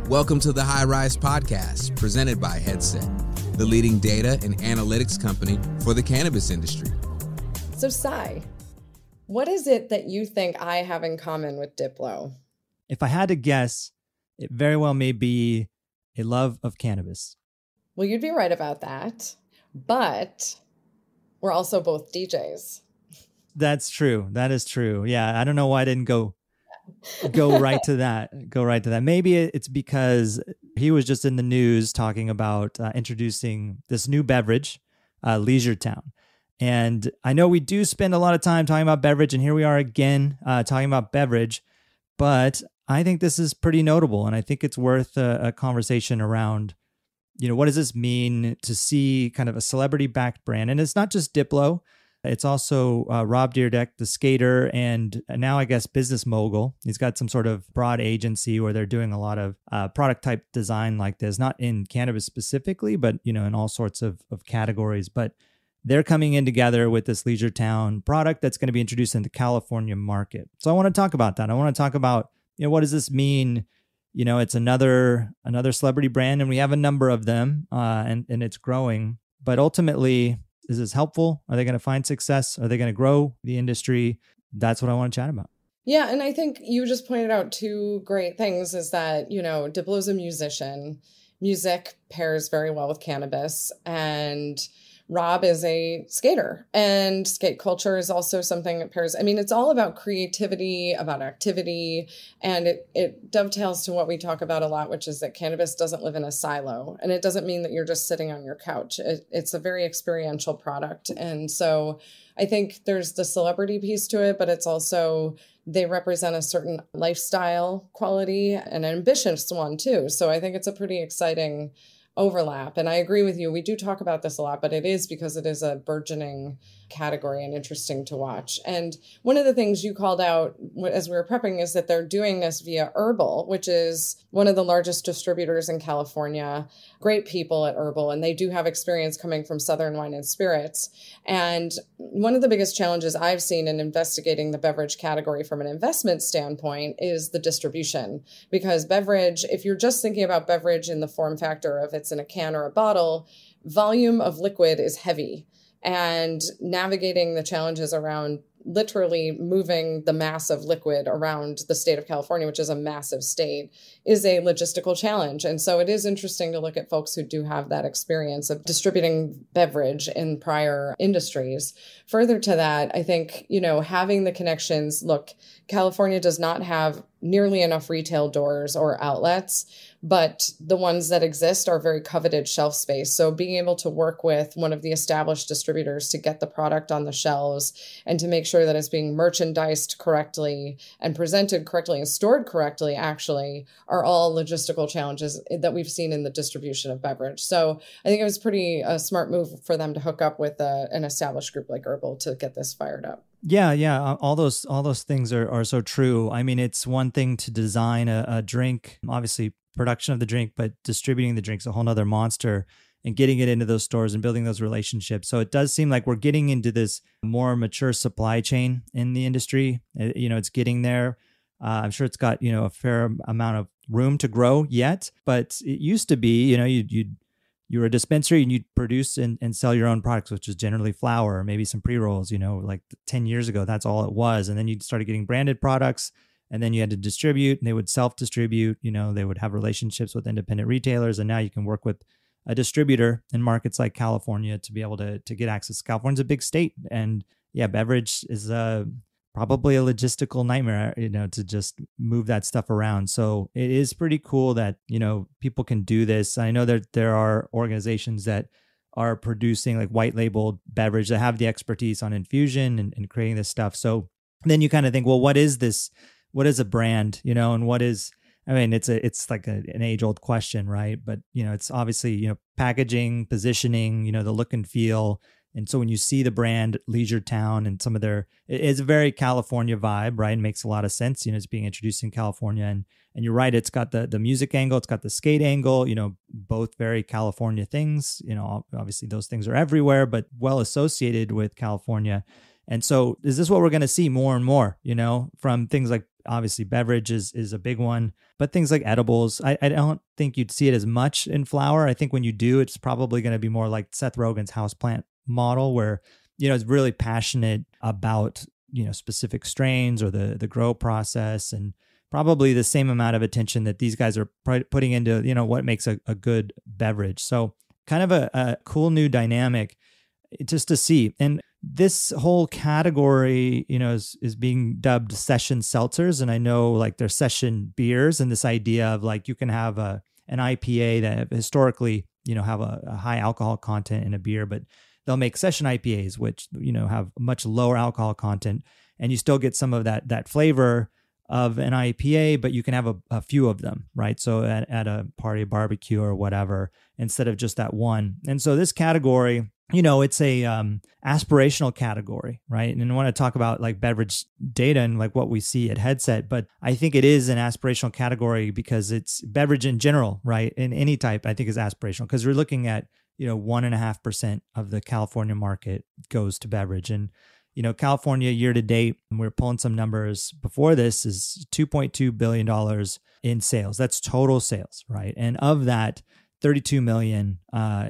Welcome to the High Rise Podcast, presented by Headset, the leading data and analytics company for the cannabis industry. So, Sai, what is it that you think I have in common with Diplo? If I had to guess, it very well may be a love of cannabis. Well, you'd be right about that, but we're also both DJs. That's true. That is true. Yeah, I don't know why I didn't go right to that. Go right to that. Maybe it's because he was just in the news talking about introducing this new beverage, Leisuretown. And I know we do spend a lot of time talking about beverage, and here we are again talking about beverage, but I think this is pretty notable, and I think it's worth a conversation around, what does this mean to see kind of a celebrity-backed brand? And it's not just Diplo. It's also Rob Dyrdeck, the skater, and now I guess business mogul. He's got some sort of broad agency where they're doing a lot of product type design like this, not in cannabis specifically, but in all sorts of categories. But they're coming in together with this Leisuretown product that's going to be introduced in the California market. So I want to talk about that. I want to talk about what does this mean? It's another celebrity brand, and we have a number of them, and it's growing. But ultimately, is this helpful? Are they going to find success? Are they going to grow the industry? That's what I want to chat about. Yeah, and I think you just pointed out two great things is that, Diplo's a musician. Music pairs very well with cannabis, and Rob is a skater, and skate culture is also something that pairs. I mean, it's all about creativity, about activity, and it dovetails to what we talk about a lot, which is that cannabis doesn't live in a silo, and it doesn't mean that you're just sitting on your couch. It's a very experiential product. And so I think there's the celebrity piece to it, but it's also they represent a certain lifestyle quality and an ambitious one too. So I think it's a pretty exciting overlap. And I agree with you. We do talk about this a lot, but it is because it is a burgeoning category and interesting to watch. And one of the things you called out as we were prepping is that they're doing this via HERBL, which is one of the largest distributors in California. Great people at HERBL, and they do have experience coming from Southern Wine and Spirits. And one of the biggest challenges I've seen in investigating the beverage category from an investment standpoint is the distribution. Because beverage, if you're just thinking about beverage in the form factor of it's in a can or a bottle, volume of liquid is heavy. And navigating the challenges around literally moving the mass of liquid around the state of California, which is a massive state, is a logistical challenge. And so it is interesting to look at folks who do have that experience of distributing beverage in prior industries. Further to that, I think, having the connections, look, California does not have nearly enough retail doors or outlets, but the ones that exist are very coveted shelf space. So being able to work with one of the established distributors to get the product on the shelves and to make sure that it's being merchandised correctly and presented correctly and stored correctly, actually, are all logistical challenges that we've seen in the distribution of beverage. So I think it was pretty smart move for them to hook up with an established group like HERBL to get this fired up. Yeah. All those things are so true. I mean, it's one thing to design a drink, obviously production of the drink, but distributing the drink's a whole nother monster, and getting it into those stores and building those relationships. So it does seem like we're getting into this more mature supply chain in the industry. It's getting there. I'm sure it's got, a fair amount of room to grow yet, but it used to be, you were a dispensary and you'd produce and sell your own products, which is generally flour, maybe some pre-rolls, like 10 years ago, that's all it was. And then you started getting branded products, and then you had to distribute, and they would self-distribute, they would have relationships with independent retailers. And now you can work with a distributor in markets like California to be able to get access. California's a big state, and beverage is probably a logistical nightmare, to just move that stuff around. So it is pretty cool that, people can do this. I know that there are organizations that are producing like white labeled beverage that have the expertise on infusion and creating this stuff. So then you kind of think, well, what is this? What is a brand, and what is, it's like an age old question, right? But, it's obviously, packaging, positioning, the look and feel. And so when you see the brand Leisuretown and some of it is a very California vibe, right? It makes a lot of sense. It's being introduced in California, and you're right. It's got the music angle. It's got the skate angle, both very California things. Obviously those things are everywhere, but well associated with California. And so is this what we're going to see more and more, from things like Obviously, beverage is a big one, but things like edibles, I don't think you'd see it as much in flower. I think when you do, it's probably going to be more like Seth Rogen's houseplant model, where, it's really passionate about, specific strains or the grow process, and probably the same amount of attention that these guys are putting into, what makes a good beverage. So kind of a cool new dynamic just to see. And this whole category, is being dubbed session seltzers. And I know like they're session beers, and this idea of like you can have an IPA that historically, have a high alcohol content in a beer, but they'll make session IPAs, which, have much lower alcohol content, and you still get some of that flavor of an IPA, but you can have a few of them, right? So at a party, barbecue or whatever, instead of just that one. And so this category, it's a aspirational category, right? And I want to talk about like beverage data and like what we see at Headset, but I think it is an aspirational category because it's beverage in general, right? In any type, I think is aspirational because we're looking at, 1.5% of the California market goes to beverage. And, California year to date, and we're pulling some numbers before this, is $2.2 billion in sales. That's total sales, right? And of that, 32 million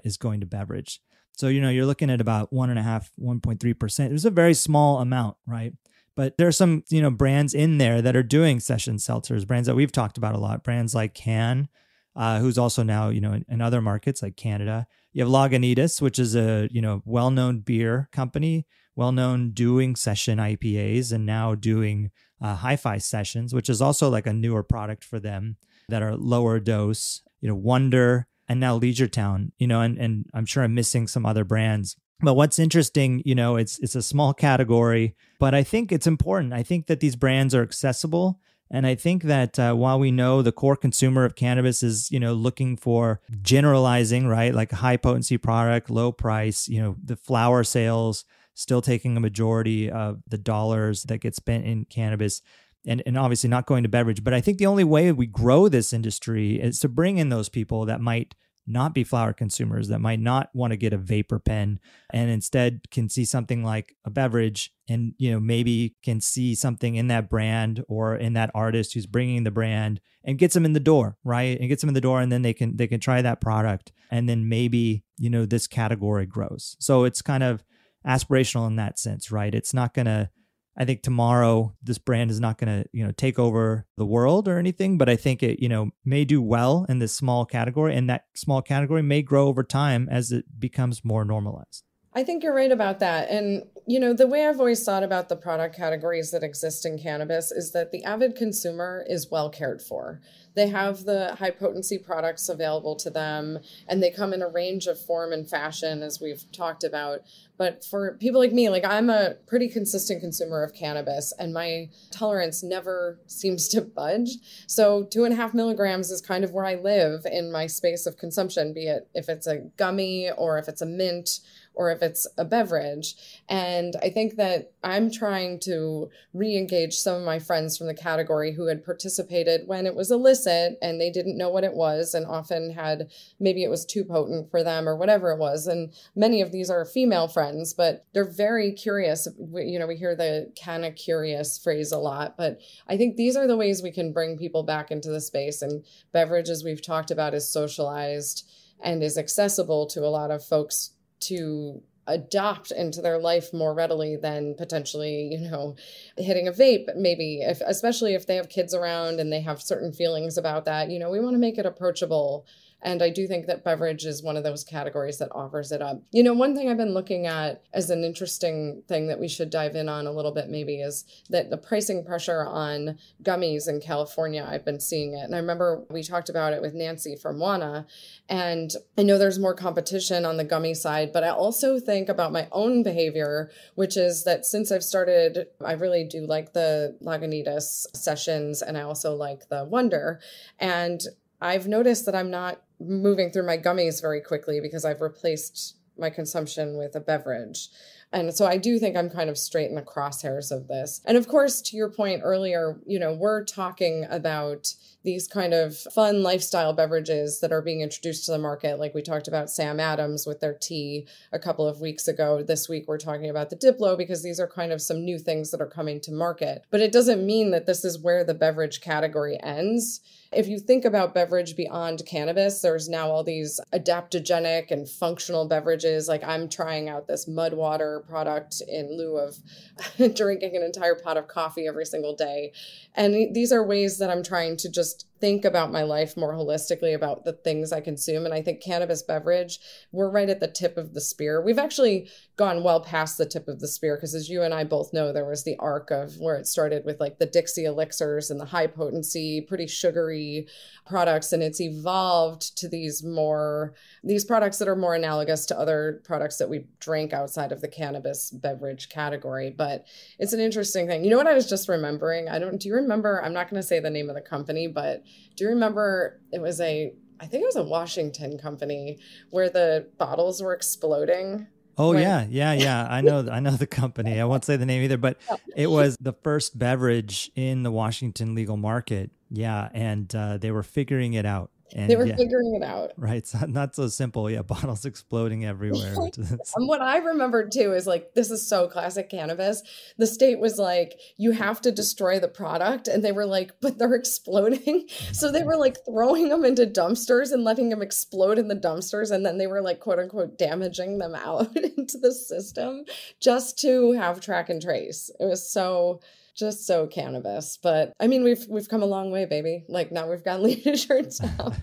is going to beverage. So, you're looking at about 1.3%. There's a very small amount, right? But there are some, brands in there that are doing session seltzers, brands that we've talked about a lot, brands like Can, who's also now, in other markets like Canada. You have Lagunitas, which is a, well-known beer company, well-known doing session IPAs and now doing hi-fi sessions, which is also like a newer product for them that are lower dose, Wonder, and now Leisuretown, and I'm sure I'm missing some other brands. But what's interesting, it's a small category, but I think it's important. I think that these brands are accessible. And I think that while we know the core consumer of cannabis is, looking for generalizing, right, like a high potency product, low price, the flower sales still taking a majority of the dollars that get spent in cannabis, and obviously not going to beverage. But I think the only way we grow this industry is to bring in those people that might not be flower consumers, that might not want to get a vapor pen and instead can see something like a beverage and, maybe can see something in that brand or in that artist who's bringing the brand and gets them in the door, right? And gets them in the door, and then they can try that product. And then maybe, this category grows. So it's kind of aspirational in that sense, right? It's not going to, I think tomorrow this brand is not going to, take over the world or anything, but I think it, may do well in this small category, and that small category may grow over time as it becomes more normalized. I think you're right about that. And, the way I've always thought about the product categories that exist in cannabis is that the avid consumer is well cared for. They have the high potency products available to them, and they come in a range of form and fashion, as we've talked about. But for people like me, I'm a pretty consistent consumer of cannabis, and my tolerance never seems to budge. So 2.5 milligrams is kind of where I live in my space of consumption, be it if it's a gummy or if it's a mint or if it's a beverage. And I think that I'm trying to re-engage some of my friends from the category who had participated when it was illicit and they didn't know what it was, and often had, maybe it was too potent for them or whatever it was. And many of these are female friends, but they're very curious. We hear the "canna curious" phrase a lot, but I think these are the ways we can bring people back into the space. And beverage, as we've talked about, is socialized and is accessible to a lot of folks to adopt into their life more readily than potentially, hitting a vape, maybe, especially if they have kids around and they have certain feelings about that. We want to make it approachable. And I do think that beverage is one of those categories that offers it up. One thing I've been looking at as an interesting thing that we should dive in on a little bit maybe is that the pricing pressure on gummies in California, I've been seeing it. And I remember we talked about it with Nancy from Wana. And I know there's more competition on the gummy side, but I also think about my own behavior, which is that since I've started, I really do like the Lagunitas sessions, and I also like the Wonder. And I've noticed that I'm not moving through my gummies very quickly because I've replaced my consumption with a beverage. And so I do think I'm kind of straight in the crosshairs of this. And of course, to your point earlier, we're talking about these kind of fun lifestyle beverages that are being introduced to the market. Like we talked about Sam Adams with their tea a couple of weeks ago. This week, we're talking about the Diplo because these are kind of some new things that are coming to market. But it doesn't mean that this is where the beverage category ends. If you think about beverage beyond cannabis, there's now all these adaptogenic and functional beverages. Like I'm trying out this mud water product in lieu of drinking an entire pot of coffee every single day. And these are ways that I'm trying to just think about my life more holistically about the things I consume. And I think cannabis beverage, we're right at the tip of the spear. We've actually gone well past the tip of the spear because as you and I both know, there was the arc of where it started with like the Dixie elixirs and the high potency, pretty sugary products. And it's evolved to these products that are more analogous to other products that we drink outside of the cannabis beverage category. But it's an interesting thing. You know what I was just remembering? Do you remember, I'm not going to say the name of the company, but do you remember I think it was a Washington company where the bottles were exploding? Oh, yeah. I know the company. I won't say the name either, but it was the first beverage in the Washington legal market. Yeah. And they were figuring it out. And they were figuring it out. Right. It's not so simple. Yeah. Bottles exploding everywhere. And what I remembered too is like, this is so classic cannabis. The state was like, you have to destroy the product. And they were like, but they're exploding. So they were like throwing them into dumpsters and letting them explode in the dumpsters. And then they were like, quote unquote, damaging them out into the system just to have track and trace. It was just so cannabis. But I mean, we've come a long way, baby. Like now we've got Leisuretown.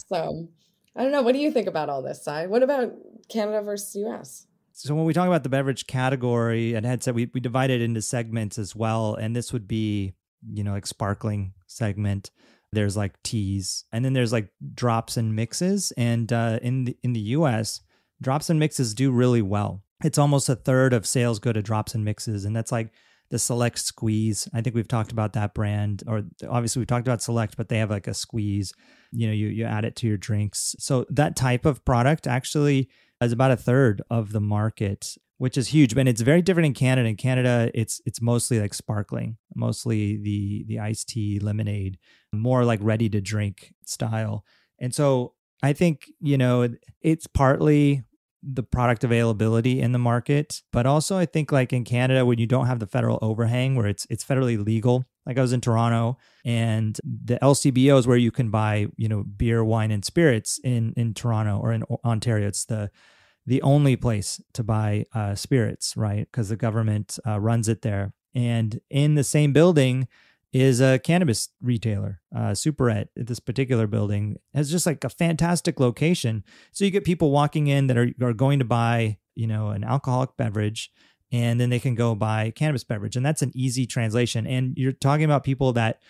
So I don't know. What do you think about all this, Si? What about Canada versus US? So when we talk about the beverage category at Headset, we divide it into segments as well. And this would be, like sparkling segment. There's like teas, and then there's like drops and mixes. And in the US, drops and mixes do really well. It's almost a third of sales go to drops and mixes. And that's like the Select Squeeze. I think we've talked about that brand, or obviously we've talked about Select, but they have like a squeeze, you add it to your drinks. So that type of product actually is about a third of the market, which is huge. But it's very different in Canada. In Canada, it's mostly like sparkling, mostly the iced tea, lemonade, more like ready to drink style. And so I think, it's partly the product availability in the market, but also I think like in Canada, when you don't have the federal overhang where it's federally legal, like I was in Toronto and the LCBO is where you can buy, beer, wine, and spirits in Toronto or in Ontario. It's the only place to buy spirits, right? Because the government runs it there. And in the same building is a cannabis retailer, Superette. This particular building has just like a fantastic location. So you get people walking in that are going to buy, an alcoholic beverage, and then they can go buy cannabis beverage. And that's an easy translation. And you're talking about people that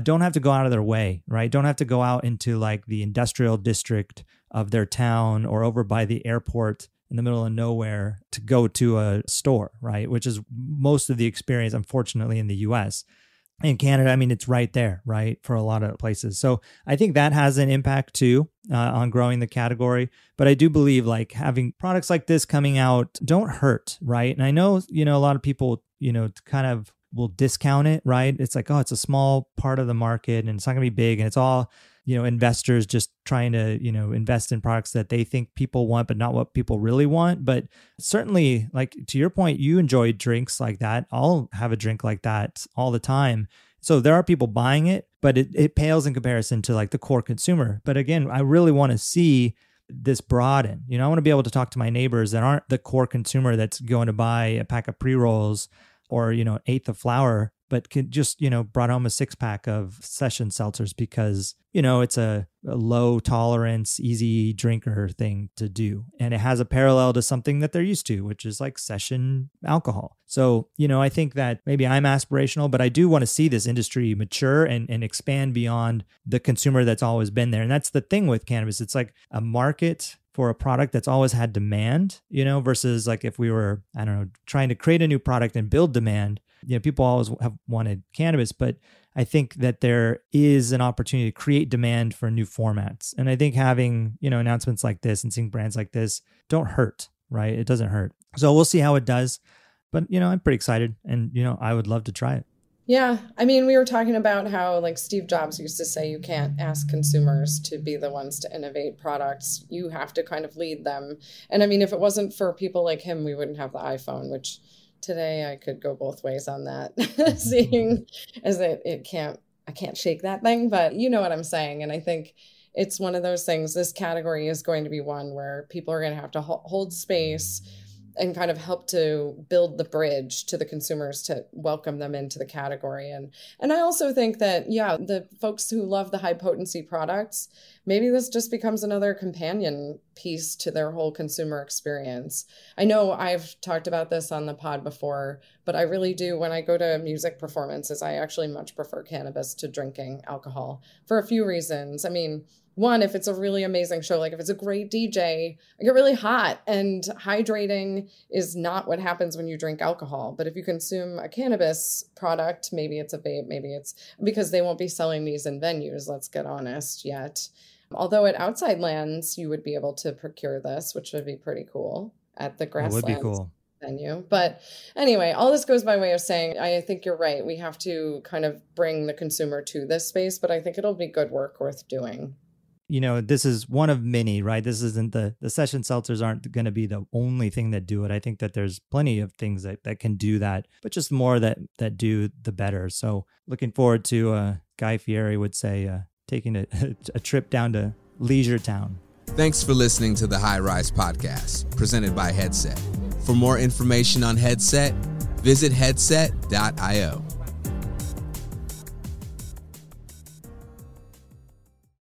don't have to go out of their way, right? Don't have to go out into like the industrial district of their town or over by the airport in the middle of nowhere to go to a store, right? Which is most of the experience, unfortunately, in the US. In Canada, I mean, it's right there, right, for a lot of places. So I think that has an impact too on growing the category. But I do believe like having products like this coming out don't hurt, right? And I know, a lot of people, kind of will discount it, right? It's like, oh, it's a small part of the market and it's not going to be big. And it's all, investors just trying to, invest in products that they think people want, but not what people really want. But certainly, like to your point, you enjoy drinks like that. I'll have a drink like that all the time. So there are people buying it, but it pales in comparison to like the core consumer. But again, I really want to see this broaden. I want to be able to talk to my neighbors that aren't the core consumer that's going to buy a pack of pre-rolls or, an eighth of flour, but could just, brought home a 6-pack of session seltzers because, it's a low tolerance, easy drinker thing to do. And it has a parallel to something that they're used to, which is like session alcohol. So, I think that maybe I'm aspirational, but I do want to see this industry mature and expand beyond the consumer that's always been there. And that's the thing with cannabis. It's like a market for a product that's always had demand, versus like if we were, I don't know, trying to create a new product and build demand, people always have wanted cannabis, but I think that there is an opportunity to create demand for new formats. And I think having, announcements like this and seeing brands like this don't hurt, right? It doesn't hurt. So we'll see how it does. But, I'm pretty excited, and, I would love to try it. Yeah. I mean, we were talking about how like Steve Jobs used to say, you can't ask consumers to be the ones to innovate products. You have to kind of lead them. And I mean, if it wasn't for people like him, we wouldn't have the iPhone, which today I could go both ways on that, seeing as I can't shake that thing, but you know what I'm saying. And I think it's one of those things, this category is going to be one where people are going to have to hold space and kind of help to build the bridge to the consumers to welcome them into the category. And I also think that, the folks who love the high potency products, maybe this just becomes another companion piece to their whole consumer experience. I know I've talked about this on the pod before, but I really do. When I go to music performances, I actually much prefer cannabis to drinking alcohol for a few reasons. I mean, one, if it's a really amazing show, like if it's a great DJ, I get really hot, and hydrating is not what happens when you drink alcohol. But if you consume a cannabis product, maybe it's a vape, maybe it's because they won't be selling these in venues, let's get honest, yet. Although at Outside Lands, you would be able to procure this, which would be pretty cool at the Grasslands. That would be cool. Venue. But anyway, all this goes by way of saying, I think you're right. We have to kind of bring the consumer to this space, but I think it'll be good work worth doing. This is one of many, right? This isn't the session seltzers aren't going to be the only thing that do it. I think that there's plenty of things that can do that, but just more that do the better. So looking forward to, Guy Fieri would say, taking a trip down to Leisuretown. Thanks for listening to the High Rise Podcast, presented by Headset. For more information on Headset, visit headset.io.